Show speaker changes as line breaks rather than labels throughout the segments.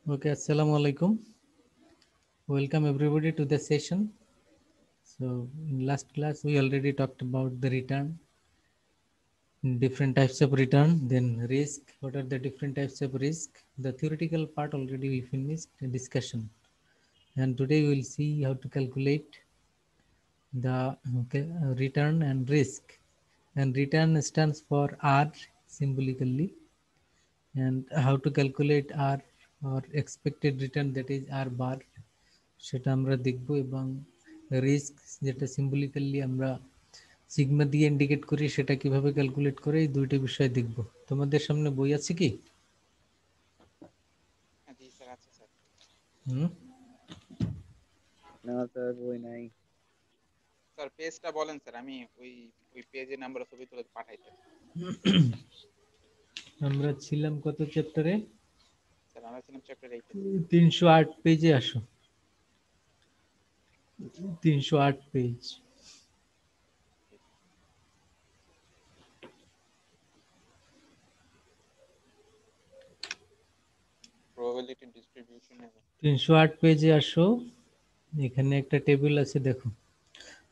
Okay, Assalamu alaikum. Welcome everybody to the session. So, in last class, we already talked about the return, different types of return, then risk. What are the different types of risk? The theoretical part already we finished the discussion. And today we will see how to calculate the return and risk. And return stands for R symbolically, and how to calculate R or expected return, that is R bar, সেটা আমরা দেখব। এবং risk যেটা symbolically আমরা sigma দিয়ে indicate করি সেটা কিভাবে ক্যালকুলেট করে, এই দুইটা বিষয় দেখব। তোমাদের সামনে বই আছে কি?
জি স্যার, আছে স্যার।
হুম,
না স্যার, বই নাই।
স্যার পেজটা বলেন স্যার, আমি ওই ওই পেজের নাম্বার ছবি তুলে পাঠাই স্যার।
আমরা ছিলাম কত চ্যাপ্টারে?
স্যার আমরা ছিলাম চ্যাপ্টার 8 এ।
308 পেজে আসো, 308 পেজ।
প্রবাবিলিটি ডিস্ট্রিবিউশন
308 পেজে আসো, এখানে একটা টেবিল আছে দেখো।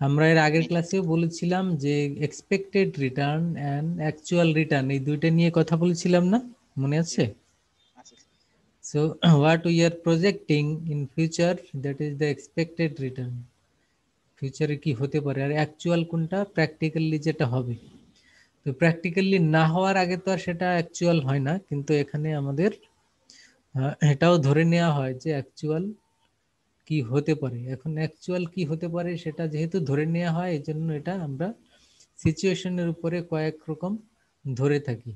আমরা এর আগের ক্লাসেও বলেছিলাম যে expected return and actual return এই দুইটা নিয়ে কথা বলেছিলাম না, মনে আছে?
আছে sir.
So what we are projecting in future, that is the expected return. ফিউচারে কি হতে পারে, আর অ্যাকচুয়াল কোনটা, প্র্যাকটিক্যালি যেটা হবে। তো প্র্যাকটিক্যালি না হওয়ার আগে তো আর সেটা অ্যাকচুয়াল হয় না, কিন্তু এখানে আমাদের এটাও ধরে নেওয়া হয় যে অ্যাকচুয়াল কি হতে পারে। এখন অ্যাকচুয়াল কি হতে পারে সেটা যেহেতু ধরে নেওয়া হয়, এই জন্য এটা আমরা সিচুয়েশনের উপরে কয়েক রকম ধরে থাকি।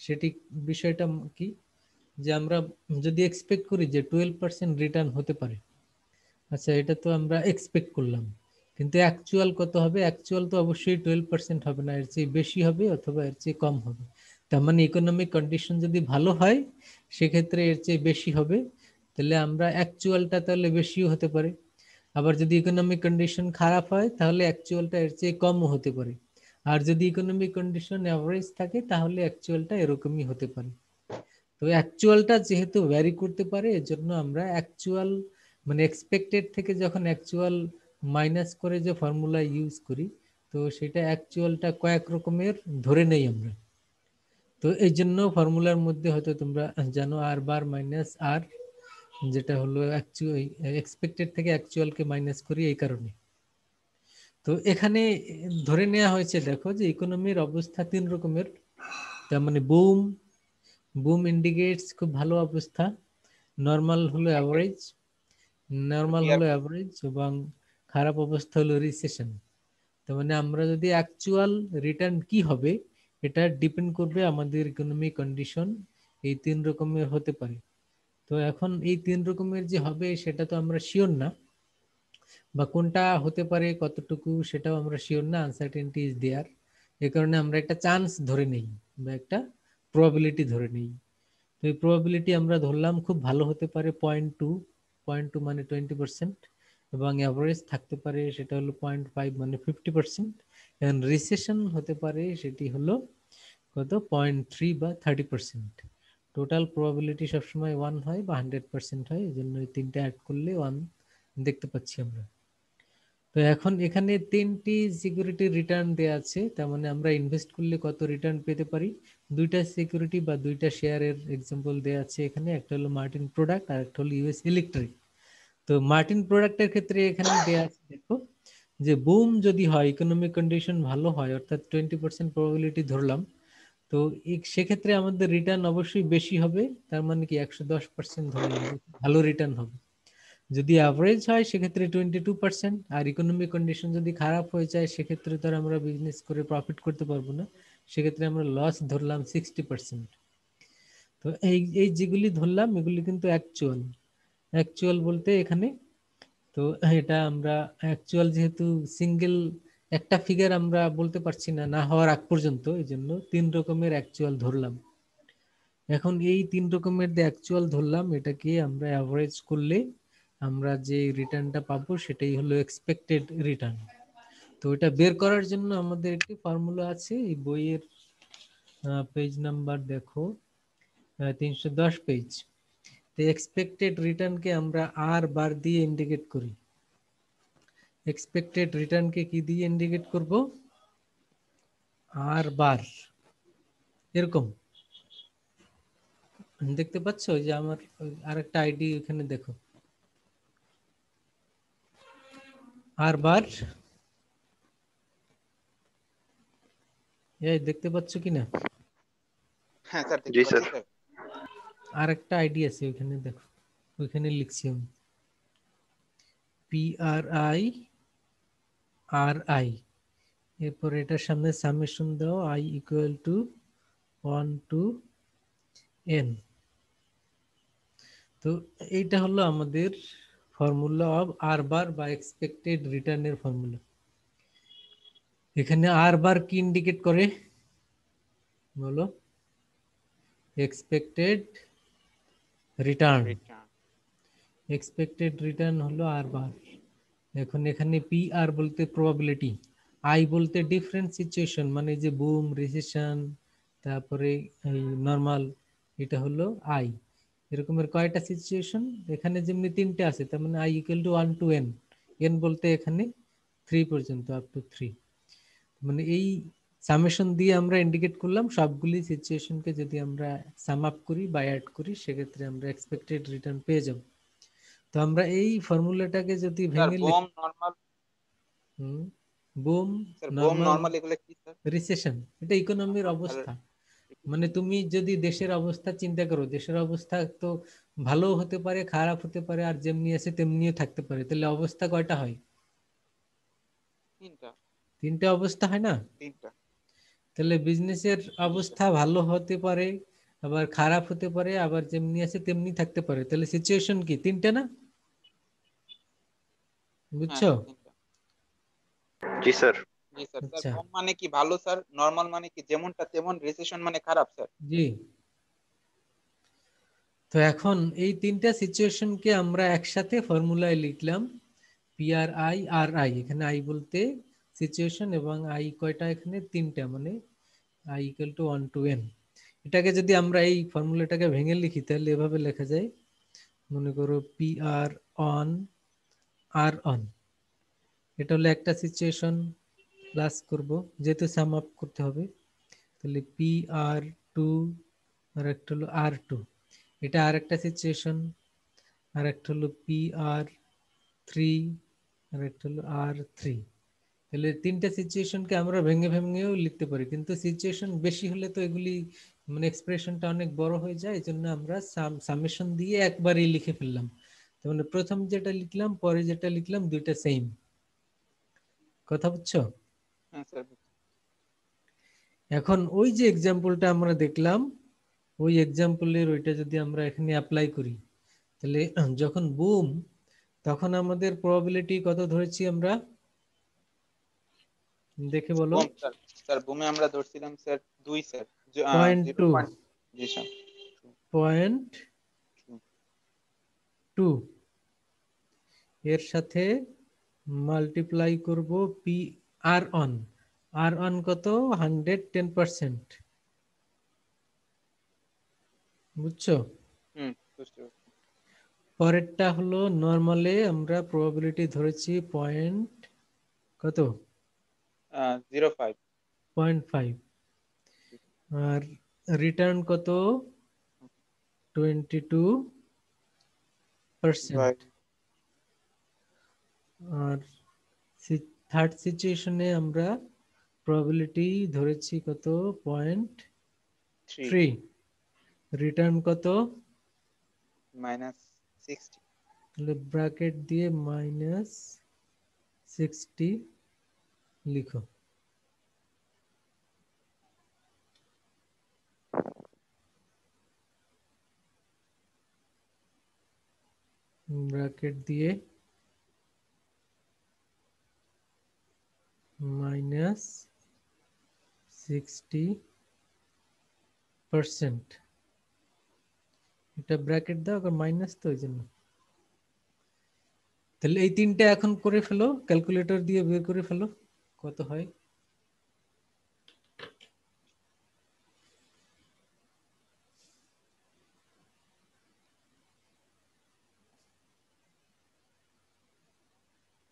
সেটি বিষয়টা কি, যে আমরা যদি এক্সপেক্ট করি যে 12% রিটার্ন হতে পারে, আচ্ছা এটা তো আমরা এক্সপেক্ট করলাম, কিন্তু অ্যাকচুয়াল কত হবে? অ্যাকচুয়াল তো অবশ্যই 12% হবে না, এর চেয়ে বেশি হবে অথবা এর চেয়ে কম হবে। তার মানে ইকোনমিক কন্ডিশন যদি ভালো হয় সেক্ষেত্রে এর চেয়ে বেশি হবে, তাহলে আমরা অ্যাকচুয়ালটা তাহলে বেশিও হতে পারে। আবার যদি ইকোনমিক কন্ডিশন খারাপ হয় তাহলে অ্যাকচুয়ালটা এর চেয়ে কমও হতে পারে। আর যদি ইকোনমিক কন্ডিশন অ্যাভারেজ থাকে তাহলে অ্যাকচুয়ালটা এরকমই হতে পারে। তো অ্যাকচুয়ালটা যেহেতু ভ্যারি করতে পারে, এজন্য আমরা অ্যাকচুয়াল মানে এক্সপেক্টেড থেকে যখন অ্যাকচুয়াল মাইনাস করে যে ফর্মুলা ইউজ করি, তো সেটা অ্যাকচুয়ালটা কয়েক রকমের ধরে নেই আমরা। তো এই জন্য ফর্মুলার মধ্যে হয়তো তোমরা জানো আর বার মাইনাস আর, যেটা হলো অ্যাকচুয়াল এক্সপেক্টেড থেকে অ্যাকচুয়ালকে মাইনাস করি এই কারণে। তো এখানে ধরে নেওয়া হয়েছে দেখো যে ইকোনমির অবস্থা তিন রকমের। তার মানে বুম, বুম ইন্ডিকেটস খুব ভালো অবস্থা, নর্মাল হলো অ্যাভারেজ, নর্মাল হলো অ্যাভারেজ, এবং খারাপ অবস্থা হলো রিসেশন। তার মানে আমরা যদি অ্যাকচুয়াল রিটার্ন কি হবে এটা ডিপেন্ড করবে আমাদের ইকোনমিক কন্ডিশন, এই তিন রকমের হতে পারে। তো এখন এই তিন রকমের যে হবে সেটা তো আমরা শিওর না, বা কোনটা হতে পারে কতটুকু সেটাও আমরা শিওর না, আনসার্টেনটি ইজ দেয়ার। এ কারণে আমরা একটা চান্স ধরে নেই বা একটা প্রবাবিলিটি ধরে নেই। তো এই প্রবাবিলিটি আমরা ধরলাম খুব ভালো হতে পারে 0.2, 0.2 মানে 20%, এবং অ্যাভারেজ থাকতে পারে সেটা হলো 0.5 মানে 50%, এবং রিসেশন হতে পারে সেটি হলো কত 0.3 বা 30%। টোটাল প্রবাবিলিটি সবসময় 1 হয় বা 100% হয়, এই জন্য এই তিনটা অ্যাড করলে 1 দেখতে পাচ্ছি আমরা। তো এখন এখানে তিনটি সিকিউরিটি রিটার্ন দেয়া আছে, তার মানে আমরা ইনভেস্ট করলে কত রিটার্ন পেতে পারি। দুইটা সিকিউরিটি বা দুইটা শেয়ারের এক্সাম্পল দেয়া আছে এখানে, একটা হলো মার্টিন প্রোডাক্ট আর একটা হলো ইউএস ইলেকট্রিক। তো মার্টিন প্রোডাক্টের ক্ষেত্রে এখানে দেয়া আছে দেখো যে বুম যদি হয়, ইকোনমিক কন্ডিশন ভালো হয়, অর্থাৎ 20% প্রবাবিলিটি ধরলাম, তো সেক্ষেত্রে আমাদের রিটার্ন অবশ্যই বেশি হবে। তার মানে কি 110% ধরলাম যে ভালো রিটার্ন হবে। যদি অ্যাভারেজ হয় সেক্ষেত্রে 22%, আর ইকোনমিক কন্ডিশন যদি খারাপ হয়ে যায় সেক্ষেত্রে তো আমরা বিজনেস করে প্রফিট করতে পারবো না, সেক্ষেত্রে আমরা লস ধরলাম 60%। তো এই এই যেগুলি ধরলাম এগুলি কিন্তু অ্যাকচুয়াল, অ্যাকচুয়াল বলতে এখানে তো এটা আমরা অ্যাকচুয়াল যেহেতু সিঙ্গেল একটা ফিগার আমরা বলতে পারছি না না হওয়ার আগ পর্যন্ত, এই জন্য তিন রকমের অ্যাকচুয়াল ধরলাম। এখন এই তিন রকমের যে অ্যাকচুয়াল ধরলাম এটাকে আমরা অ্যাভারেজ করলে আমরা যে রিটার্নটা পাবো সেটাই হলো এক্সপেক্টেড রিটার্ন। তো এটা বের করার জন্য আমাদের একটি ফর্মুলা আছে, এই বইয়ের পেজ নাম্বার দেখো 310 পেজ। তো এক্সপেক্টেড রিটার্নকে আমরা আর বার দিয়ে ইন্ডিকেট করি। এক্সপেক্টেড রিটার্নকে কি দিয়ে ইন্ডিকেট করব? আর বার। এরকম দেখতে পাচ্ছ যে আমার আরেকটা আইডি এখানে দেখো, আর বার। এই দেখতে পাচ্ছ কিনা?
হ্যাঁ স্যার, দেখতে
জি
পাচ্ছি
স্যার।
স্যার।
আরেকটা আইডি আছে ওখানে দেখো, ওইখানে লিখছি আমি PRI RI, এরপর এটার সামনে সামেশন দাও I equal to 1 to n। তো এইটা হলো আমাদের ফর্মুলা অফ আর বার বা এক্সপেক্টেড রিটার্নের ফর্মুলা। এখানে আর বার কি ইন্ডিকেট করে বলো? Expected return.
Return.
Expected return হলো আর বার। এখন এখানে পি আর বলতে প্রবাবিলিটি, আই বলতে ডিফারেন্ট সিচুয়েশন, মানে যে বুম, রিসেশন, তারপরে নর্মাল, এটা হলো আই। এরকমের কয়টা সিচুয়েশন এখানে? যেমনি তিনটে আছে, তার মানে I equal to 1 to n। N বলতে এখানে 3 পর্যন্ত, আপ টু 3। মানে এই সামেশন দিয়ে আমরা ইন্ডিকেট করলাম সবগুলি সিচুয়েশনকে যদি আমরা সাম আপ করি বা অ্যাড করি, সেক্ষেত্রে আমরা এক্সপেক্টেড রিটার্ন পেয়ে যাব। তো আমরা এই ফর্মুলাটাকে যদি
স্যার
ভেঙে
bomb normal,
broom,
sir bomb
normal,
normal এগুলো কি স্যার?
রিসেশন, এটা ইকোনমির
আর
অবস্থা। মানে তুমি যদি দেশের অবস্থা চিন্তা করো, দেশের অবস্থা তো ভালো হতে পারে, খারাপ হতে পারে, আর যেমনি আছে তেমনিও থাকতে পারে, তাহলে অবস্থা কয়টা হয়?
তিনটা।
তিনটে অবস্থা হয় না?
তিনটা।
তাহলে বিজনেসের অবস্থা ভালো হতে পারে, আবার খারাপ হতে পারে, আবার যেমনি আছে তেমনি থাকতে পারে, তাহলে সিচুয়েশন কি? তিনটে না?
হ্যাঁ
বুঝছো?
স্যার, তিনটা।
জি স্যার।
জি স্যার। স্যার
আচ্ছা,
বোম মানে কি ভালো স্যার, নরমাল মানে কি যেমনটা তেমন, রিসেশন মানে খারাপ স্যার।
জি। তো এখন এই তিনটা সিচুয়েশনকে আমরা একসাথে ফর্মুলায় লিখলাম PRI RI। এখানে আই বলতে সিচুয়েশন, এবং আই কয়টা এখানে? তিনটা, মানে I equal to 1 to n। এটাকে যদি আমরা এই ফর্মুলাটাকে ভেঙে লিখি, তাহলে এভাবে লেখা যায়, মনে করো PR অন আর অন, এটা হলো একটা সিচুয়েশন, প্লাস করব যেহেতু সাম আপ করতে হবে, তাহলে PR2, আর একটা হলো R2, এটা আর একটা সিচুয়েশন, আর একটা হলো PR3, আর একটা হলো R3। তাহলে তিনটা সিচুয়েশনকে আমরা ভেঙে ভেঙেও লিখতে পারি, কিন্তু সিচুয়েশন বেশি হলে তো এগুলি মানে এক্সপ্রেশনটা অনেক বড় হয়ে যায়, এই জন্য আমরা সামেশন দিয়ে একবারই লিখে ফেললাম। তো মানে প্রথম যেটা লিখলাম, পরে যেটা লিখলাম, দুইটা সেম। কথা বুঝছো?
হ্যাঁ স্যার।
এখন ওই যে এক্সাম্পলটা আমরা দেখলাম, ওই এক্সাম্পলের ওইটা যদি আমরা এখানে অ্যাপ্লাই করি, তাহলে যখন বুম, তখন আমাদের প্রবাবিলিটি কত ধরেছি আমরা? দেখে বলো।
বোম স্যার, স্যার বোমে আমরা ধরছিলাম স্যার 2 স্যার।
0.2,
0. জি স্যার।
0.2, এর সাথে মাল্টিপ্লাই করব P R on. R on কত? 110%। বুঝছো?
বুঝতে পারছি।
পরেরটা হলো নর্মালে আমরা প্রবাবিলিটি ধরেছি পয়েন্ট কত?
0.5।
0.5। আর রিটার্ন কত? 22%।
বাই
আর থার্ড সিচুয়েশনে আমরা প্রবাবিলিটি ধরেছি কত?
3
0.3। রিটার্ন কত?
-60।
তাহলে ব্র্যাকেট দিয়ে -60 লিখো। ব্র্যাকেট দিয়ে -60%। এটা ব্র্যাকেট দাও, মাইনাস তো ওই জন্য। তাহলে এই তিনটা এখন করে ফেলো, ক্যালকুলেটর দিয়ে বের করে ফেলো কত হয়।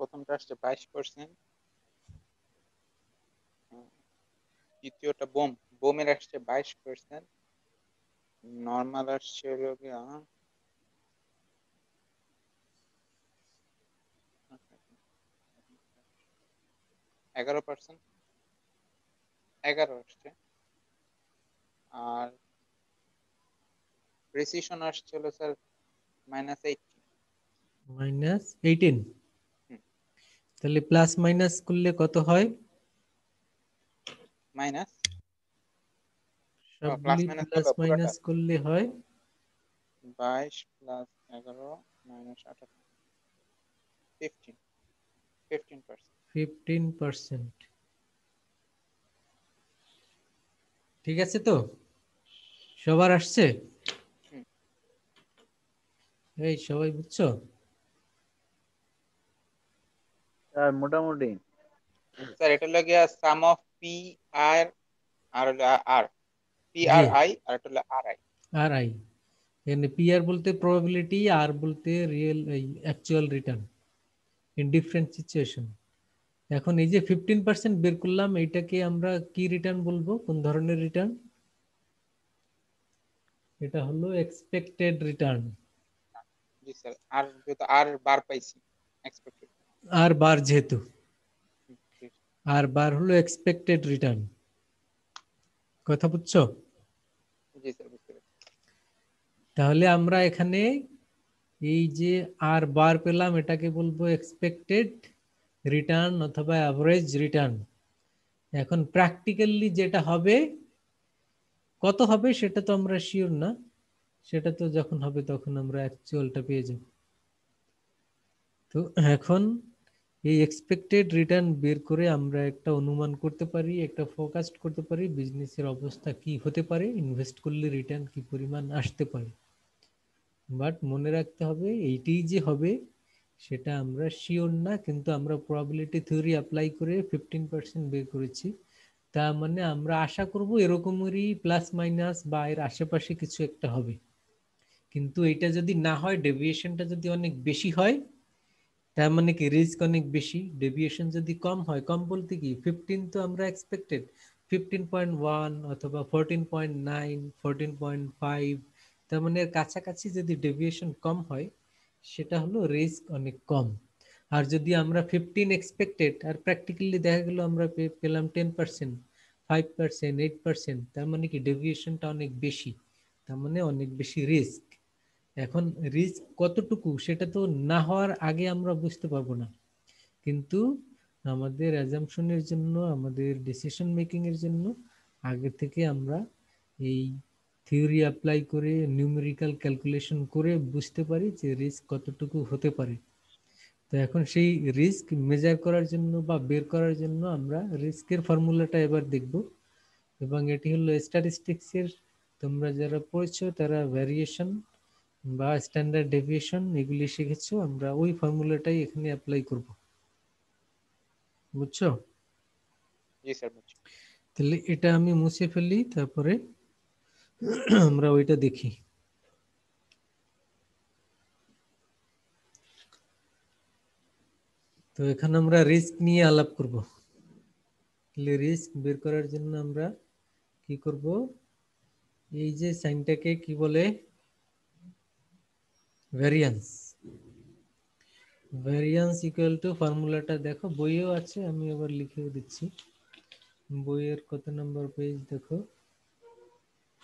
প্রথমটা আসছে 22%, দ্বিতীয়টা বোমের আসছে 22%, নর্মাল আসছে হলো গিয়া 11%, 11 আসছে। আর প্রিসিশন আসছে হলো স্যার -18।
-18। তাহলে প্লাস মাইনাস করলে কত হয়?
মাইনাস প্লাস
সবগুলি
মাইনাস
প্লাস
করলে পুরোটা
মাইনাস করলে হয়
22 প্লাস 11 মাইনাস 18, 15%।
15%। ঠিক আছে তো? সবার আসছে? এই সবাই বুঝছো?
স্যার মোটামুটি।
স্যার এটা হলো গিয়া সাম অফ পি আর আর হলো আর P
G,
R I R এটা হলো আর আই।
R I. এখানে পিআর বলতে প্রবাবিলিটি, আর বলতে real actual return in different situation. এখন এই যে 15% বের করলাম, এটাকে আমরা কি রিটার্ন বলবো? কোন ধরনের রিটার্ন? এটা হলো এক্সপেক্টেড রিটার্ন।
জি স্যার, আর যেহেতু আর বার পাইছি এক্সপেক্টেড।
আর বার যেহেতু, আর বার হলো এক্সপেক্টেড রিটার্ন। কথা বুঝছো?
জি স্যার বুঝতে পারছি।
তাহলে আমরা এখানে এই যে আর বার পেলাম, এটাকে বলবো এক্সপেক্টেড রিটার্ন অথবা অ্যাভারেজ রিটার্ন। এখন প্র্যাকটিক্যালি যেটা হবে, কত হবে সেটা তো আমরা শিওর না, সেটা তো যখন হবে তখন আমরা অ্যাকচুয়ালটা পেয়ে যাব। তো এখন এই এক্সপেক্টেড রিটার্ন বের করে আমরা একটা অনুমান করতে পারি, একটা ফোরকাস্ট করতে পারি বিজনেসের অবস্থা কি হতে পারে, ইনভেস্ট করলে রিটার্ন কি পরিমাণ আসতে পারে। বাট মনে রাখতে হবে এইটি যে হবে সেটা আমরা শিওর না, কিন্তু আমরা প্রবাবিলিটি থিওরি অ্যাপ্লাই করে 15% বের করেছি। তার মানে আমরা আশা করব এরকমেরই প্লাস মাইনাস বা এর আশেপাশে কিছু একটা হবে। কিন্তু এটা যদি না হয়, ডেভিয়েশনটা যদি অনেক বেশি হয়, তার মানে কি রিস্ক অনেক বেশি। ডেভিয়েশন যদি কম হয়, কম বলতে কি 15 তো আমরা এক্সপেক্টেড, 15.1 অথবা 14.9, 14.5, তার মানে এর কাছাকাছি যদি ডেভিয়েশন কম হয়, সেটা হলো রিস্ক অনেক কম। আর যদি আমরা 15 এক্সপেক্টেড আর প্র্যাকটিক্যালি দেখা গেল আমরা পেলাম 10%, 5%, 8%, তার মানে কি ডেভিয়েশনটা অনেক বেশি, তার মানে অনেক বেশি রিস্ক। এখন রিস্ক কতটুকু সেটা তো না হওয়ার আগে আমরা বুঝতে পারবো না, কিন্তু আমাদের অ্যাজাম্পশনের জন্য, আমাদের ডিসিশন মেকিং এর জন্য আগে থেকে আমরা এই থিওরি অ্যাপ্লাই করে নিউমেরিক্যাল ক্যালকুলেশন করে বুঝতে পারি যে রিস্ক কতটুকু হতে পারে। তো এখন সেই রিস্ক মেজার করার জন্য বা বের করার জন্য আমরা রিস্কের ফর্মুলাটা এবার দেখব, এবং এটি হলো স্ট্যাটিস্টিক্সের, তোমরা যারা পড়েছো তারা ভ্যারিয়েশন বা স্ট্যান্ডার্ড ডেভিয়েশন এগুলি শিখেছো, আমরা ওই ফর্মুলাটাই এখানে অ্যাপ্লাই করব। বুঝছো?
জি স্যার বুঝছি।
তাহলে এটা আমি মুছে ফেলি, তারপরে আমরা ওইটা দেখি। তো এখানে আমরা রিস্ক নিয়ে আলাপ করব। তাহলে রিস্ক বের করার জন্য আমরা কি করব? এই যে সাইনটাকে কি বলে? ভ্যারিয়েন্স। ভ্যারিয়েন্স ইকুয়াল টু, ফর্মুলাটা দেখো বইয়েও আছে, আমি আবার লিখেও দিচ্ছি। বইয়ের কত নম্বর পেজ দেখো,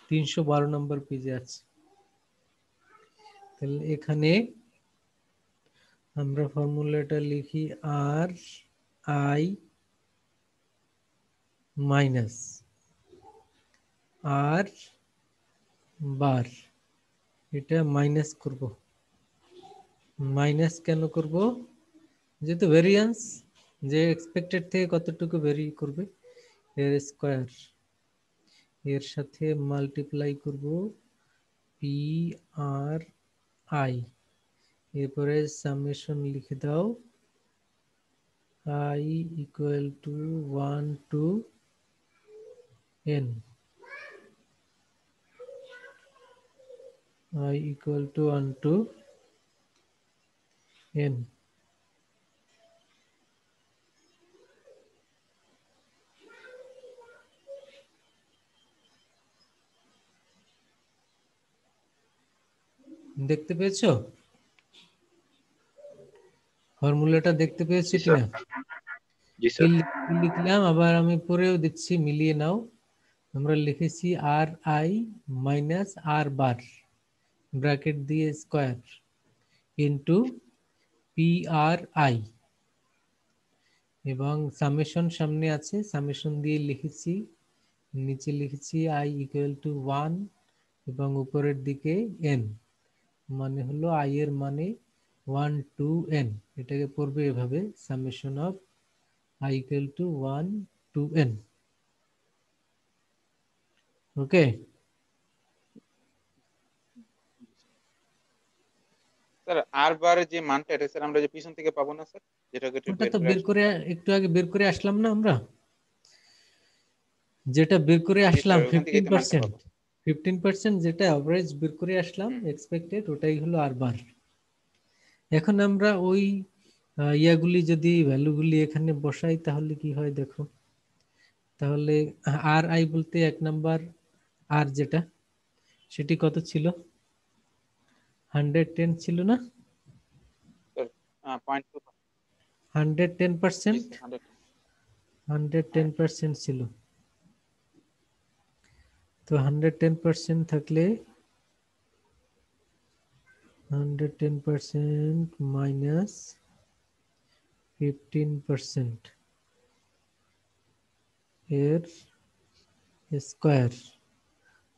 312 নম্বর পেজে আছে। তাহলে এখানে আমরা ফর্মুলাটা লিখি আর আই মাইনাস আর বার, এটা মাইনাস করব। মাইনাস কেন করব? যেহেতু ভেরিয়েন্স, যে এক্সপেক্টেড থেকে কতটুকু ভেরি করবে, এর স্কোয়ার, এর সাথে মাল্টিপ্লাই করব পি আর আই, এরপরে সামেশন লিখে দাও, I equal to 1 to n, I equal to 1 to n। দেখতে পেয়েছো? ফর্মুলাটা দেখতে পেয়েছো
জি স্যার।
কিনা?
জি
কি
স্যার।
লিখলাম আবার আমি পরেও দিচ্ছি, মিলিয়ে নাও। আমরা লিখেছি R I minus R bar bracket দিয়ে square into P R I, এবং সামেশন সামনে আছে, সামেশন দিয়ে লিখেছি, নিচে লিখেছি আই ইকুয়াল টু 1 এবং উপরের দিকে এন, মানে হলো আই এর মানে 1 টু এন। এটাকে পড়বে এভাবে, summation of I equal to 1 to N. Okay,
sir আর বারের যে মানটা এটা স্যার আমরা যে পিছন থেকে পাবো না স্যার, যেটাকে একটু
ওটা
বের
তো
করে
বের
আসলাম।
করে একটু আগে বের করে আসলাম না আমরা, যেটা বের করে
জি
আসলাম
স্যার, ওখান থেকে এই মানটা
15%,
পাবো।
15% যেটা অ্যাভারেজ বের করে আসলাম
হুম।
এক্সপেক্টেড, ওটাই হলো আর বার। এখন আমরা ওই ইয়াগুলি যদি ভ্যালুগুলি এখানে বসাই তাহলে কি হয় দেখো। তাহলে আর আই বলতে এক নাম্বার আর যেটা, সেটি কত ছিল? 110 ছিল না?
স্যার 0.2। জি
110%,
স্যার 100। হ্যাঁ
110% ছিল। তো 110% থাকলে 110% মাইনাস 15% এর স্কয়ার,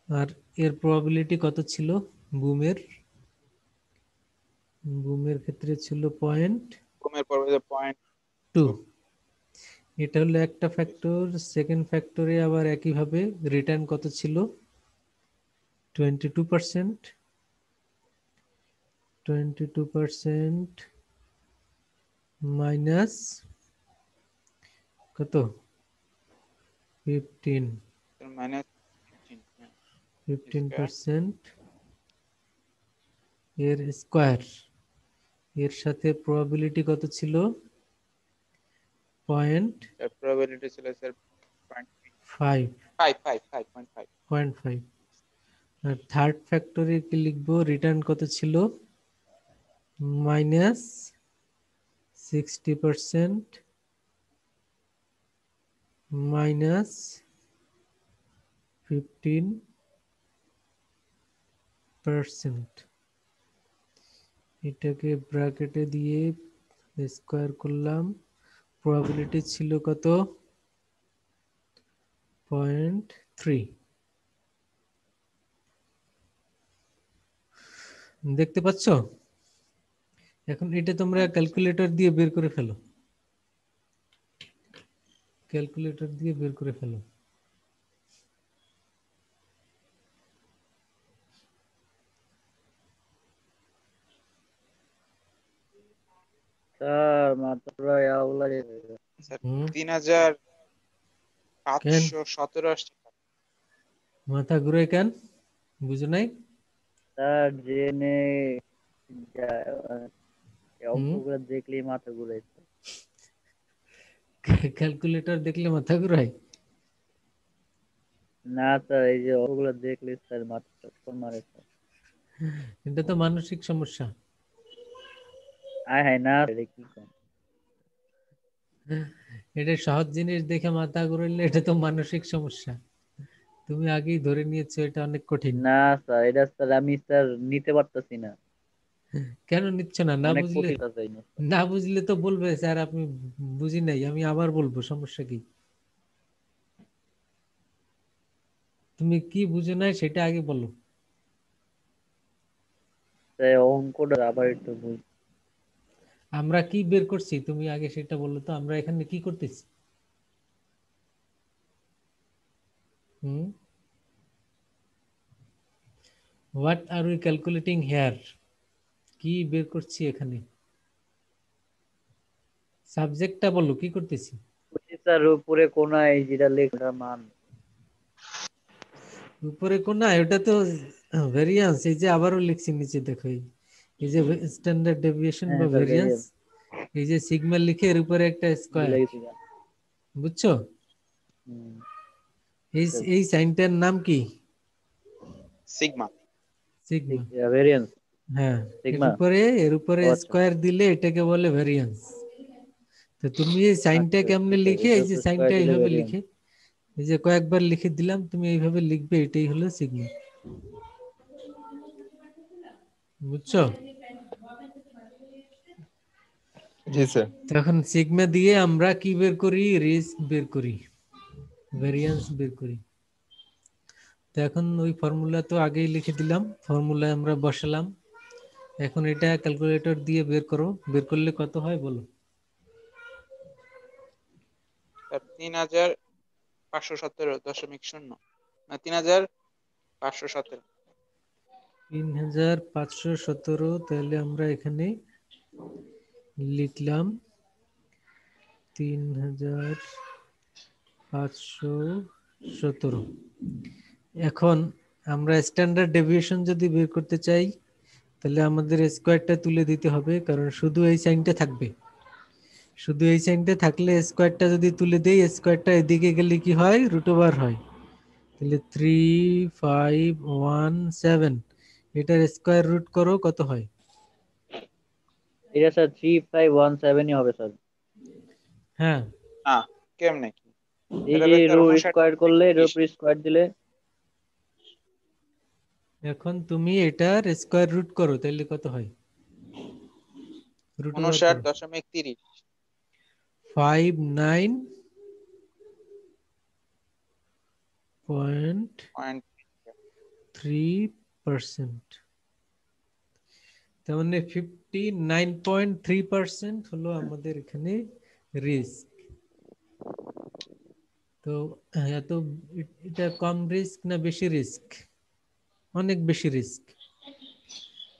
আর এর প্রবাবিলিটি কত ছিল? বুমের বুমের ক্ষেত্রে ছিল 0.2।
কমের পর 0.2।
এটা হলো একটা ফ্যাক্টর। সেকেন্ড ফ্যাক্টরে আবার একইভাবে রিটার্ন কত ছিল? 22%। 22% মাইনাস কত? 15।
মাইনাস 15। হ্যাঁ স্কয়ার
15% এর স্কয়ার, এর সাথে প্রবাবিলিটি কত ছিল? পয়েন্ট
এর প্রবাবিলিটি ছিল স্যার
ফাইভ
5.5।
Point five. আর থার্ড ফ্যাক্টরে কি লিখবো? রিটার্ন কত ছিল? Minus 60% minus 15%। এটাকে ব্র্যাকেটে দিয়ে স্কয়ার করলাম। প্রবাবিলিটি ছিল কত? 0.3। দেখতে পাচ্ছ? এখন এটা তোমরা
হ্যাঁ জি স্যার।
ক্যালকুলেটর দিয়ে বের করে ফেলো, ক্যালকুলেটর দিয়ে বের করে ফেলো।
স্যার মাত্র প্রায় আউলা
স্যার
হুম,
3517
কেন
আসছে।
মাথা ঘুরে কেন? বুঝো নাই?
স্যার জেনে
হুম,
অঙ্কগুলো দেখলেই মাথা ঘুরাইছে।
ক্যালকুলেটর দেখলে মাথা ঘুরায়?
না স্যার, এই যে অঙ্কগুলো দেখলে স্যার মাথা চক্কর মারে স্যার।
এটা তো মানসিক সমস্যা।
আয় হায় না স্যার, এটা কি কম।
এটা সহজ জিনিস দেখে মাথা ঘুরাইলে এটা তো মানসিক সমস্যা। তুমি আগেই ধরে নিয়েছো এটা অনেক কঠিন।
না স্যার, এটা স্যার আমি স্যার নিতে পারতাছি না।
কেন নিচ্ছ না? না
অনেক
বুঝলে,
কঠিন চাই না স্যার।
না বুঝলে তো বলবে স্যার আপনি বুঝি নাই, আমি আবার বলবো, সমস্যা কি? তুমি কি বুঝো নাই সেটা আগে বলো।
স্যার অঙ্কটা আবার একটু বুঝ।
আমরা কি বের করছি তুমি আগে সেটা বলো তো, আমরা এখানে কি করতেছি? Hmm, what are we calculating here? কি বের করছি এখানে? সাবজেক্টটা বলো, কি করতেছি?
স্যার উপরে কোনায় যেটা লেখা মান।
উপরে কোনায় ওটা তো ভেরিয়েন্স। এই যে আবারও লিখছি নিচে দেখো, এই যে স্ট্যান্ডার্ড ডেভিয়েশন
হ্যাঁ
বা
স্যার
ভেরিয়েন্স,
ভেরিয়েন্স
এই যে সিগমা লিখে এর উপরে একটা স্কয়ার,
ভুলে গেছি স্যার।
বুঝছো?
হুম,
এই এই সাইনটার নাম কি?
সিগমা।
সিগমা।
ভেরিয়েন্স।
হ্যাঁ,
সিগমা।
এর উপরে
ও আচ্ছা
স্কয়ার দিলে এটাকে বলে ভ্যারিয়েন্স। তো তুমি এই সাইনটা
আচ্ছা
কেমনে
আচ্ছা,
লিখে,
এটার
এই যে
উপর স্কয়ার
সাইনটা
দিলে
এইভাবে
ভ্যারিয়েন্স।
লিখে, এই যে কয়েকবার লিখে দিলাম, তুমি এইভাবে লিখবে, এটাই হলো সিগমা। বুঝছো?
জি স্যার।
তখন সিগমা দিয়ে আমরা কি বের করি? রিস্ক বের করি, ভ্যারিয়েন্স বের করি। তো এখন ওই ফর্মুলা তো আগেই লিখে দিলাম, ফর্মুলায় আমরা বসালাম। এখন এটা ক্যালকুলেটর দিয়ে বের করো, বের করলে কত হয় বলো?
স্যার 3517.0 না 3517।
3517। তাহলে আমরা এখানে লিখলাম 3517। এখন আমরা স্ট্যান্ডার্ড ডেভিয়েশন যদি বের করতে চাই, তাহলে আমাদের স্কোয়ারটা তুলে দিতে হবে, কারণ শুধু এই সাইনটা থাকবে। শুধু এই সাইনটা থাকলে স্কোয়ারটা যদি তুলে দেই, স্কোয়ারটা এদিকে গেলে কি হয়? রুট ওভার হয়। তাহলে 3517, এটার স্কোয়ার রুট করো, কত হয়?
এটা স্যার 3517 হবে স্যার।
হ্যাঁ,
না, কেমনে কি?
এই
এটা
যে
তো স্যার
রো
59
স্কয়ার করলে এর
30।
উপর স্কয়ার দিলে।
এখন তুমি এটার স্কোয়ার রুট করো, তাহলে কত হয়? রুট ওভার করো।
59.30
59.3%।
পয়েন্ট।
তার মানে 59.3% হলো আমাদের এখানে রিস্ক। তো এত, এটা কম রিস্ক না বেশি রিস্ক? অনেক বেশি রিস্ক,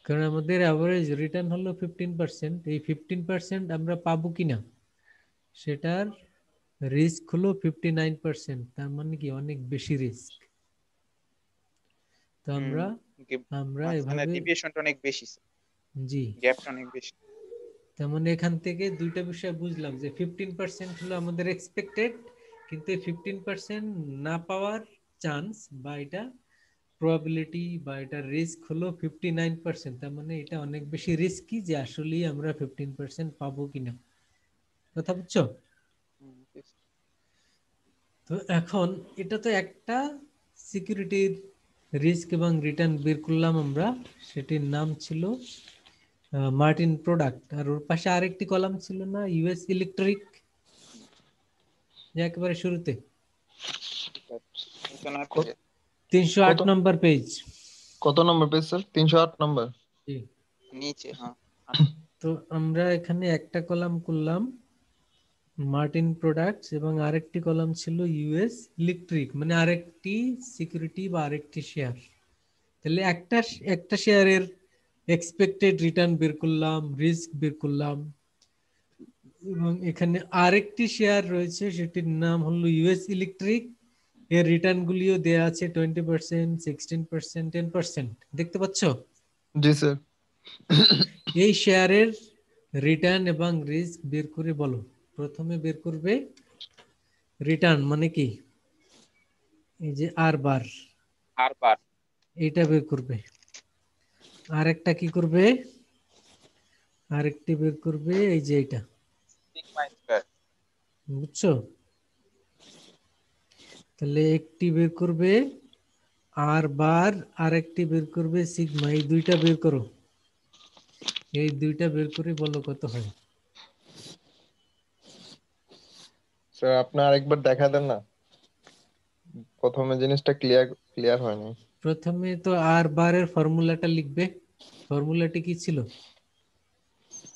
কারণ আমাদের অ্যাভারেজ রিটার্ন হলো 15%। এই 15% আমরা পাবো কিনা সেটার রিস্ক হলো 59%। তার মানে কি অনেক বেশি রিস্ক। তো
হুম,
আমরা
মাঝখানে
এভাবে,
ডিভিয়েশনটা অনেক বেশি,
জি,
গ্যাপটা অনেক বেশি।
তার মানে এখান থেকে দুইটা বিষয় বুঝলাম, যে 15% হলো আমাদের এক্সপেক্টেড, কিন্তু এই 15% না পাওয়ার চান্স বা এটা প্রবাবিলিটি বা এটা রিস্ক হলো 59%। তার মানে এটা অনেক বেশি রিস্কি, যে আসলেই আমরা 15% পাবো কিনা। কথা বুঝছো?
হুম,
তো এখন এটা তো একটা সিকিউরিটির রিস্ক এবং রিটার্ন বের করলাম আমরা, সেটির নাম ছিল মার্টিন প্রোডাক্ট। আর ওর পাশে আরেকটি কলাম ছিল না, ইউএস ইলেকট্রিক, যে একেবারে শুরুতে
ঠিক আছে। এখানে
কত
308 নম্বর পেজ।
কত নম্বর পেজ স্যার? 308 নম্বর।
জি।
নিচে, হ্যাঁ।
তো আমরা এখানে একটা কলাম করলাম মার্টিন প্রোডাক্টস, এবং আরেকটি কলাম ছিল ইউএস ইলেকট্রিক, মানে আরেকটি সিকিউরিটি বা আরেকটি শেয়ার। তাহলে একটা একটা শেয়ারের এক্সপেক্টেড রিটার্ন বের করলাম, রিস্ক বের করলাম, এবং এখানে আরেকটি শেয়ার রয়েছে, সেটির নাম হলো ইউএস ইলেকট্রিক। এর রিটার্ন গুলিও দেয়া আছে 20%, 16%, 10%। দেখতে পাচ্ছ?
জি স্যার।
এই শেয়ারের রিটার্ন এবং রিস্ক বের করে বলো। প্রথমে বের করবে রিটার্ন, মানে কি? এই যে আর বার,
আর বার
এটা বের করবে। আরেকটা কি করবে? আরেকটি বের করবে এই যে এটা।
Sigma square.
বুঝছো? তাহলে একটি বের করবে আর বার, আরেকটি বের করবে সিগমা। এই দুইটা বের করো, এই দুইটা বের করে বলো কত হয়।
স্যার আপনি আরেকবার দেখা দেন না, প্রথমে জিনিসটা ক্লিয়ার হয়নি।
প্রথমে তো আর বারের ফর্মুলাটা লিখবে। ফর্মুলাটি কি ছিল?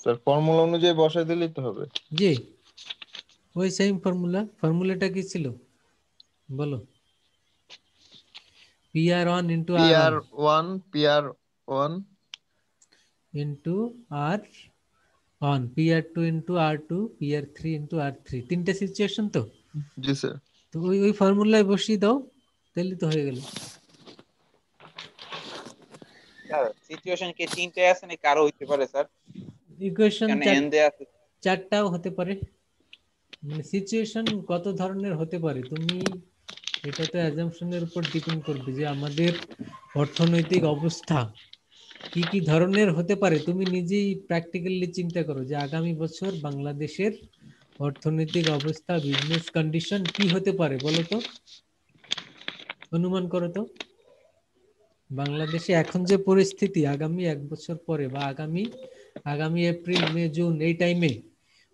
স্যার ফর্মুলা অনুযায়ী বসাই দিলেই তো হবে।
জি, ওই সেম ফর্মুলা। ফর্মুলাটা কি ছিল বলো? PR1 into
PR
R1
one, PR one
into R1, PR2 into R2, PR3 into R3। তিনটে সিচুয়েশন তো।
জি স্যার।
তো ওই ফর্মুলায় বসিয়ে দাও, তাহলে তো হয়ে গেল।
স্যার সিচুয়েশন কি তিনটে আছে নাকি আরো হইতে পারে স্যার?
ইকুয়েশন
এখানে এন দেয়া আছে।
চারটাও হতে পারে। মানে সিচুয়েশন কত ধরনের হতে পারে, তুমি এটা তো অ্যাজাম্পশনের উপর ডিপেন্ড করবে যে আমাদের অর্থনৈতিক অবস্থা কি কি ধরনের হতে পারে তুমি নিজেই প্র্যাকটিক্যালি চিন্তা করো যে আগামী বছর বাংলাদেশের অর্থনৈতিক অবস্থা, বিজনেস কন্ডিশন কি হতে পারে বলো তো, অনুমান করো তো। বাংলাদেশে এখন যে পরিস্থিতি, আগামী এক বছর পরে বা আগামী আগামী এপ্রিল মে জুন এই টাইমে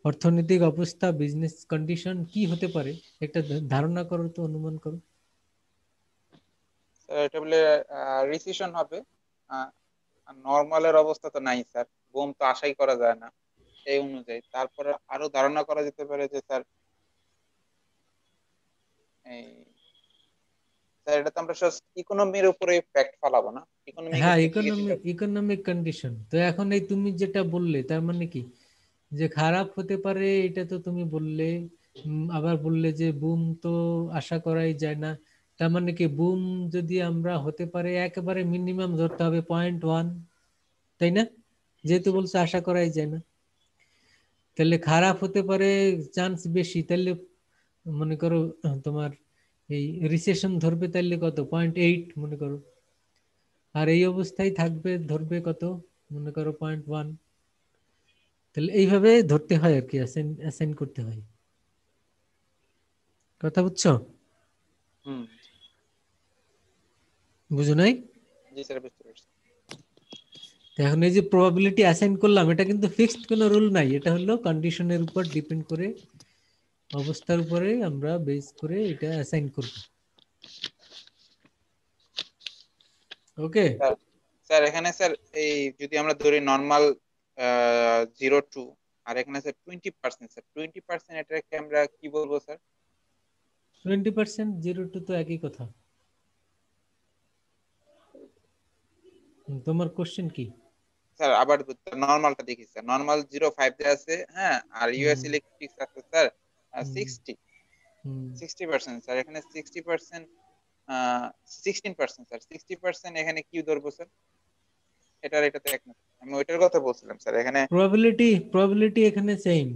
অর্থনৈতিক অবস্থা, বিজনেস কন্ডিশন কি হতে পারে, একটা ধারণা করো তো, অনুমান করো।
স্যার এটা বলে রিসিশন হবে। নর্মালের অবস্থা তো নাই স্যার, বুম তো আশাই করা যায় না এই অনুযায়ী। তারপরে আরো ধারণা করা যেতে পারে যে স্যার এই স্যার এটা তো আমরা ইকোনমির উপরে ফ্যাক্ট ফালাবো না, ইকোনমিক
হ্যাঁ,
দিকে চিন্তা।
Economic condition. তো এখন এই তুমি যেটা বললে তার মানে কি, যে খারাপ হতে পারে এটা তো তুমি বললে, আবার বললে যে বুম তো আশা করাই যায় না। তার মানে কি বুম যদি আমরা হতে পারে একেবারে মিনিমাম ধরতে হবে 0.1, তাই না? যেহেতু বলছো আশা করাই যায় না, তাহলে খারাপ হতে পারে চান্স বেশি। তাহলে মনে করো তোমার এই রিসেশন ধরবে তাহলে কত, 0.8 মনে করো। আর এই অবস্থায় থাকবে ধরবে কত, মনে করো 0.1। তাহলে এইভাবে ধরতে হয় আর কি, অ্যাসাইন করতে হয়। কথা বুঝছো?
হুম।
বুঝো নাই?
জি স্যার, বুঝতে পারছি।
তো এখন এই যে প্রবাবিলিটি অ্যাসাইন করলাম, এটা কিন্তু ফিক্সড কোনো রুল নাই, এটা হলো কন্ডিশনের উপর ডিপেন্ড করে, অবস্থার উপরে আমরা বেস করে এটা অ্যাসাইন করব। ওকে।
স্যার স্যার এখানে স্যার এই যদি আমরা ধরি নর্মাল 0 to, আর এখানে স্যার 20%, স্যার 20% এটাকে আমরা কি বলবো স্যার?
20%, 0 to তো একই কথা। তোমার কোশ্চেন কি?
স্যার আবার নর্মালটা দেখি স্যার, নর্মাল 0.5 দেওয়া আছে, হ্যাঁ, আর
হুম
ইউএস ইলেকট্রিক্স আছে স্যার
হুম
60,
হুম
60% স্যার। এখানে 60%, 16% স্যার, 60% এখানে কি ধরবো স্যার? এটাতে এক না, আমি ওইটার কথা বলছিলাম স্যার এখানে।
প্রবাবিলিটি এখানে সেম,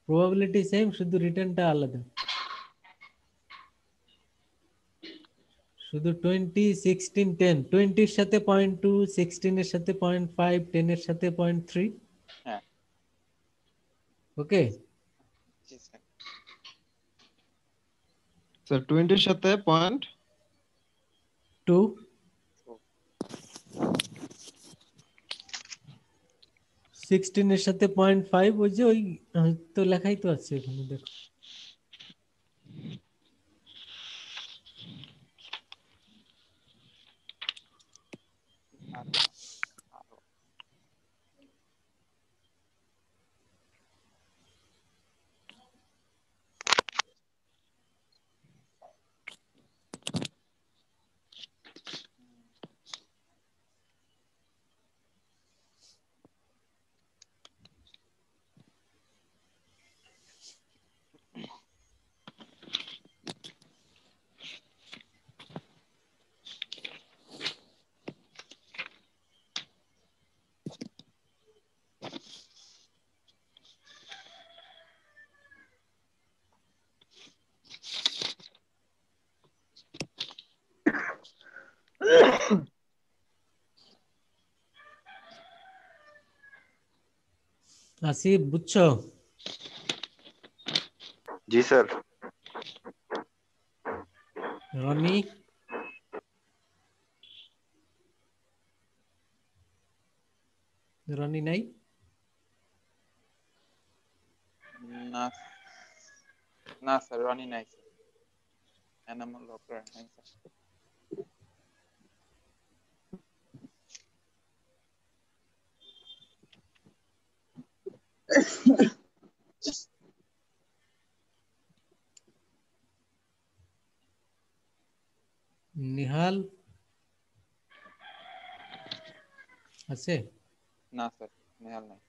প্রবাবিলিটি সেম, শুধু রিটার্নটা আলাদা। শুধু 20, 16, 10, 20 এর সাথে 0.2, 16 এর সাথে 0.5, 10 এর সাথে 0.3।
হ্যাঁ।
ওকে।
জি স্যার।
স্যার 20 সাথে পয়েন্ট
2, 16 এর সাথে 0.5, ওই যে ওই তো লেখাই তো আছে এখানে, দেখো।
আরো আরো
আসিফ, বুঝছো?
जी सर।
রনি, রনি নাই?
না, না স্যার, রনি নাই স্যার, এনামুল হক নাই স্যার।
নিহাল আছে?
না স্যার, নেহাল নাই।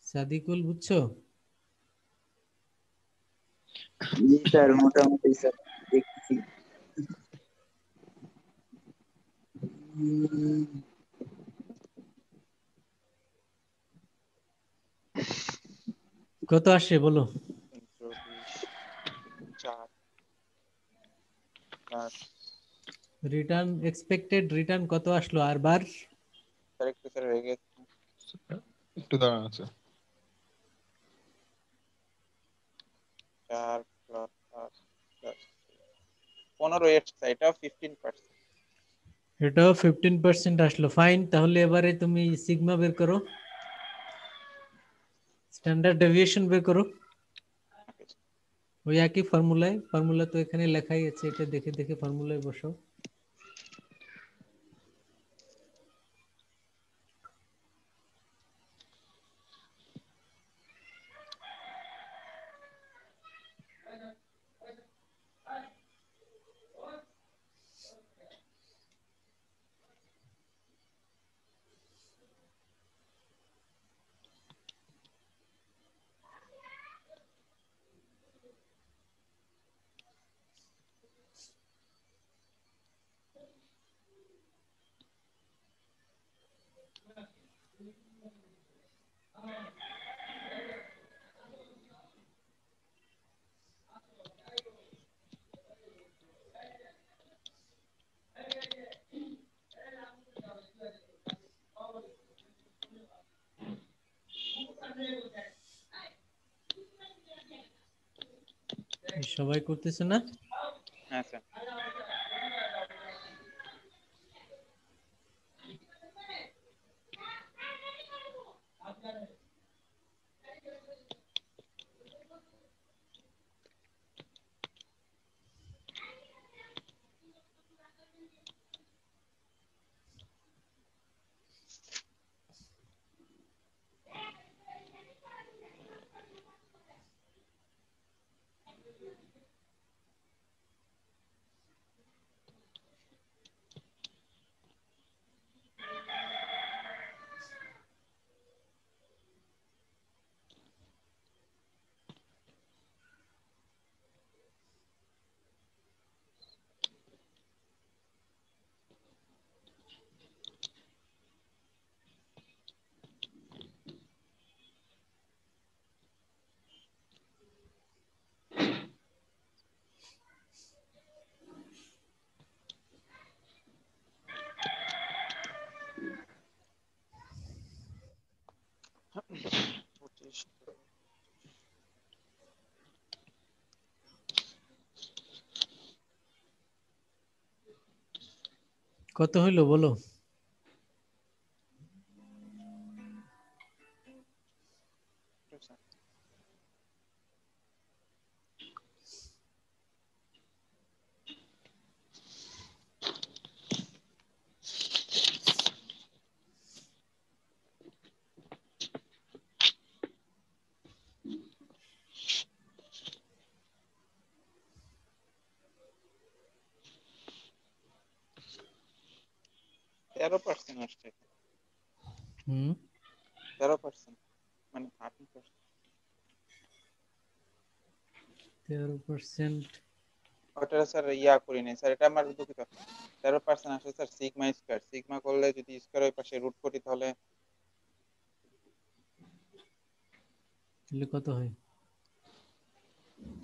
সাদিকুল, বুঝছো?
জি স্যার, মোটামুটি স্যার দেখছি।
কত আসে বলো?
20, 4, 4,
রিটার্ন এক্সপেক্টেড রিটার্ন কত আসলো আর বার?
স্যার একটু স্যার হয়ে গেছে।
একটু দাঁড়ান আছে।
4 প্লাস 5 প্লাস 15 এসছে, এটাও 15%।
এটাও 15% আসলো, ফাইন। তাহলে এবারে তুমি সিগমা বের করো, স্ট্যান্ডার্ড ডেভিয়েশন বের করো ওই একই ফর্মুলায়। ফর্মুলা তো এখানে লেখাই আছে, এটা দেখে দেখে ফর্মুলায় বসো। সবাই করতেছে না?
হ্যাঁ স্যার।
কত হইলো বলো?
তেরো পার্সেন্ট আসছে।
হুম
13%, মানে 13%।
13%।
ওটা স্যার ইয়া করি নাই স্যার, এটা আমার দুঃখিত। 13% আসে স্যার সিগমা স্কোয়ার। সিগমা করলে যদি স্কোয়ার ওই পাশে রুট করি তাহলে
তাহলে কত হয়?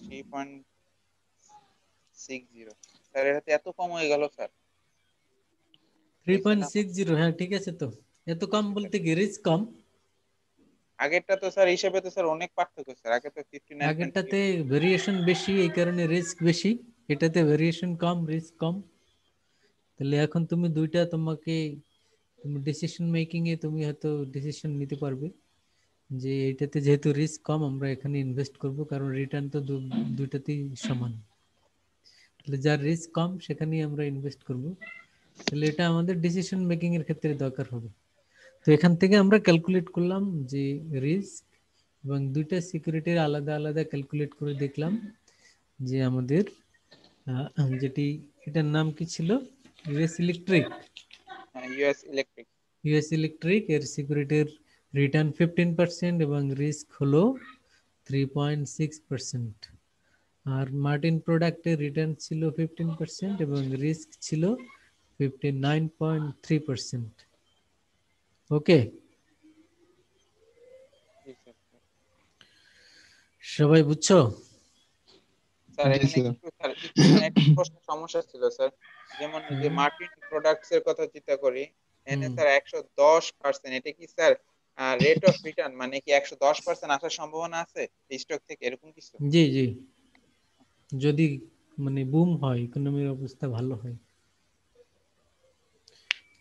3.60। স্যার এটাতে এত কম হয়ে গেল স্যার। হয়েছে না?
3.60, হ্যাঁ ঠিক আছে। তো এত কম বলতে কি রিস্ক কম?
আগেরটা তো স্যার হিসেবে তো স্যার অনেক পার্থক্য স্যার, আগে তো 59.3।
আগেরটাতে ভেরিয়েশন বেশি, এই কারণে রিস্ক বেশি। এটাতে ভেরিয়েশন কম, রিস্ক কম। তাহলে এখন তুমি দুইটা, তুমি ডিসিশন মেকিং এ তুমি হয়তো ডিসিশন নিতে পারবে যে এটাতে যেহেতু রিস্ক কম আমরা এখানে ইনভেস্ট করব, কারণ রিটার্ন তো দুইটাতেই সমান। তাহলে যার রিস্ক কম সেখানেই আমরা ইনভেস্ট করব। তাহলে এটা আমাদের ডিসিশন মেকিং এর ক্ষেত্রে দরকার হবে। তো এখান থেকে আমরা ক্যালকুলেট করলাম যে রিস্ক, এবং দুইটা সিকিউরিটির আলাদা আলাদা ক্যালকুলেট করে দেখলাম যে আমাদের যেটি, এটার নাম কি ছিল? US electric.
US electric.
US electric এর সিকিউরিটির রিটার্ন 15% এবং রিস্ক হলো 3.6%। আর মার্টিন প্রোডাক্টের রিটার্ন ছিল 15% এবং রিস্ক ছিল 59.3%। ওকে,
জি স্যার।
সবাই বুঝছো?
স্যার
জি
এখানে
স্যার।
এখানে একটা প্রশ্ন সমস্যা ছিল স্যার। যেমন যে
হুম
মার্টিন প্রোডাক্টস এর কথা চিন্তা করি, এনে
হুম
স্যার 110%, এটা কি স্যার রেট অফ রিটার্ন, মানে কি 110% আসার সম্ভাবনা আছে স্টক থেকে, এরকম কিছু?
জি জি, যদি মানে বুম হয়, ইকোনমির অবস্থা ভালো হয়,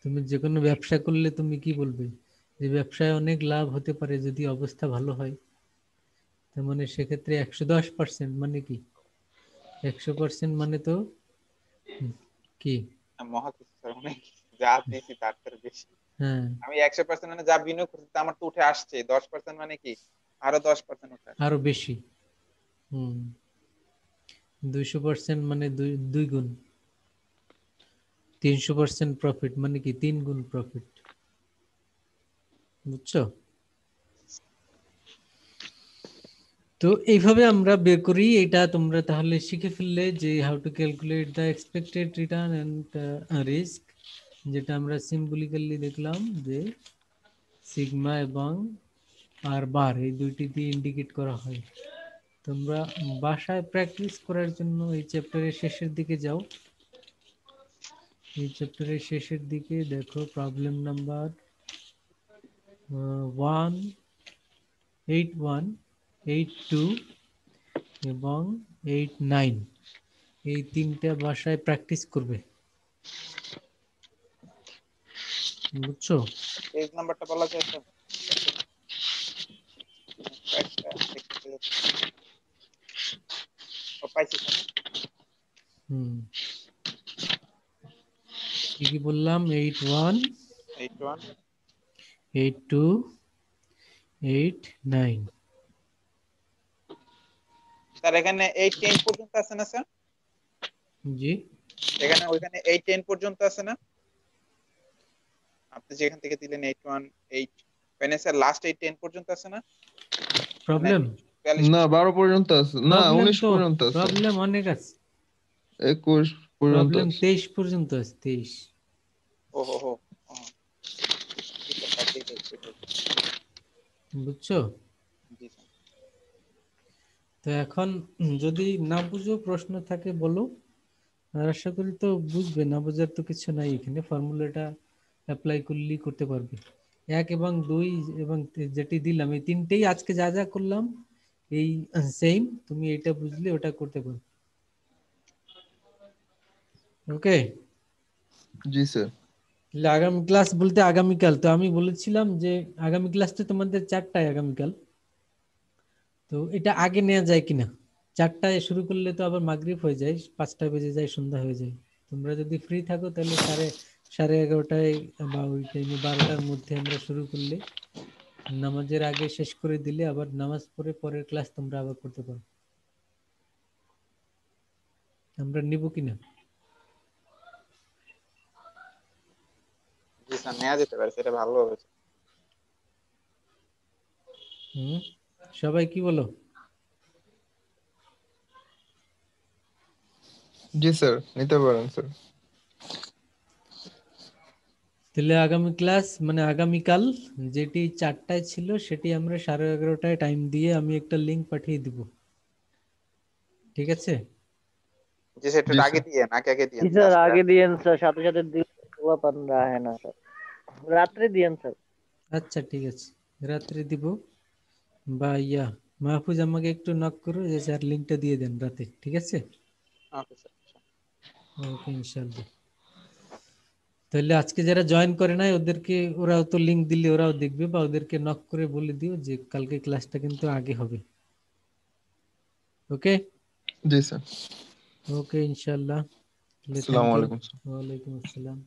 তুমি যে কোনো ব্যবসা করলে তুমি কি বলবে যে ব্যবসায় অনেক লাভ হতে পারে যদি অবস্থা ভালো হয়। তার মানে সেক্ষেত্রে 110% মানে কি, 100% মানে তো হুম, কি,
মহা কিছু স্যার, অনেক কিছু। যা দিছি তার থেকে বেশি।
হ্যাঁ
আমি 100% মানে যা বিনিয়োগ করছি তা আমার তো উঠে আসছে, 10% মানে কি আরো 10% উঠে আসছে।
আরো বেশি। হুম, 200% মানে দুই দুই গুণ, 300% প্রফিট মানে কি 3 গুণ প্রফিট, বুঝছো? তো এইভাবে আমরা বের করি। এটা তোমরা তাহলে শিখে ফেললে যে how to calculate the expected return and risk, যেটা আমরা সিম্বলিক্যালি দেখলাম যে সিগমা এবং আর বার, এই দুইটি দিয়ে ইন্ডিকেট করা হয়। তোমরা বাসায় প্র্যাকটিস করার জন্য এই চ্যাপ্টারের শেষের দিকে যাও। এই চ্যাপ্টারের শেষের দিকে দেখো প্রবলেম নাম্বার 181, 82 এবং 89, এই তিনটা ভাষায় প্র্যাকটিস করবে, বুঝছো?
পেজ নাম্বারটা বলা যায় স্যার? একটা দেখতে পেলে তো। ও, পাইছি স্যার।
হুম, কি কি বললাম? 81,
81,
82, 89।
স্যার এখানে 8-10 পর্যন্ত আছে না স্যার?
জি,
এখানে ওইখানে 8-10 পর্যন্ত আছে না? আপনি যেখান থেকে দিলেন 81, 8, ওখানে স্যার লাস্ট 8-10 পর্যন্ত আছে না?
প্রবলেম,
নাকি 42
না,
পর্যন্ত?
12 পর্যন্ত আছে, না
প্রবলেম
19
তো,
পর্যন্ত আছে,
প্রবলেম অনেক আছে,
21 পর্যন্ত
প্রবলেম
আছে।
23 পর্যন্ত আছে, 23।
ও হো হো। ও, ঠিক আছে স্যার, ঠিক আছে, ঠিক আছে।
বুঝছো?
জি স্যার।
তো এখন যদি না বুঝো, প্রশ্ন থাকে বলো। আর আশা করি তো বুঝবে, না বোঝার তো কিছু নাই, এখানে ফর্মুলাটা অ্যাপ্লাই করলেই করতে পারবে। 1 এবং 2 এবং যেটি দিলাম, এই তিনটেই আজকে যা যা করলাম এই সেম, তুমি এটা বুঝলে ওটা করতে পারবে। ওকে,
জি স্যার।
তাহলে আগামী ক্লাস বলতে আগামীকাল, তো আমি বলেছিলাম যে আগামী ক্লাসটা তোমাদের 4টায় আগামীকাল। তো এটা আগে নেওয়া যায় কিনা, 4টায় শুরু করলে তো আবার মাগরিব হয়ে যায়, 5টা বেজে যায়, সন্ধ্যা হয়ে যায়। তোমরা যদি ফ্রি থাকো তাহলে সাড়ে 11টায় বা ওই টাইমে 12টার মধ্যে আমরা শুরু করলে নামাজের আগে শেষ করে দিলে আবার নামাজ পড়ে পরের ক্লাস তোমরা আবার করতে পারো। আমরা নিব কিনা?
জি স্যার, নেওয়া যেতে পারে, সেটা ভালো হবে স্যার।
হুম, সবাই কি বলো?
জি স্যার, নিতে পারেন স্যার।
তাহলে আগামী ক্লাস মানে আগামীকাল যেটি 4টায় ছিল সেটি আমরা 11:30টায় টাইম দিয়ে আমি একটা লিংক পাঠিয়ে দিব, ঠিক আছে?
জি স্যার, একটু
জি
আগে
স্যার।
দিয়ে আগে আগে দিয়ে
জি স্যার, আগে দিয়েন স্যার, সাথে সাথে দিলে পোলাপান রাহে না স্যার, রাত্রে দিয়েন স্যার।
আচ্ছা ঠিক আছে, রাত্রে দিব। বা মাহফুজ আমাকে একটু নক করো যে স্যার লিংকটা দিয়ে দেন রাতে, ঠিক আছে?
Okay sir.
ওকে, ইনশাল্লাহ। তাহলে আজকে যারা জয়েন করে নাই ওদেরকে, ওরাও তো লিংক দিলে ওরাও দেখবে, বা ওদেরকে নক করে বলে দিও যে কালকে ক্লাসটা কিন্তু আগে হবে। ওকে,
জি স্যার।
ওকে, ইনশাল্লাহ। তাহলে থ্যাংক
আসসালামু
ইউ।
আলাইকুম স্যার।
ওয়ালাইকুম আসসালাম।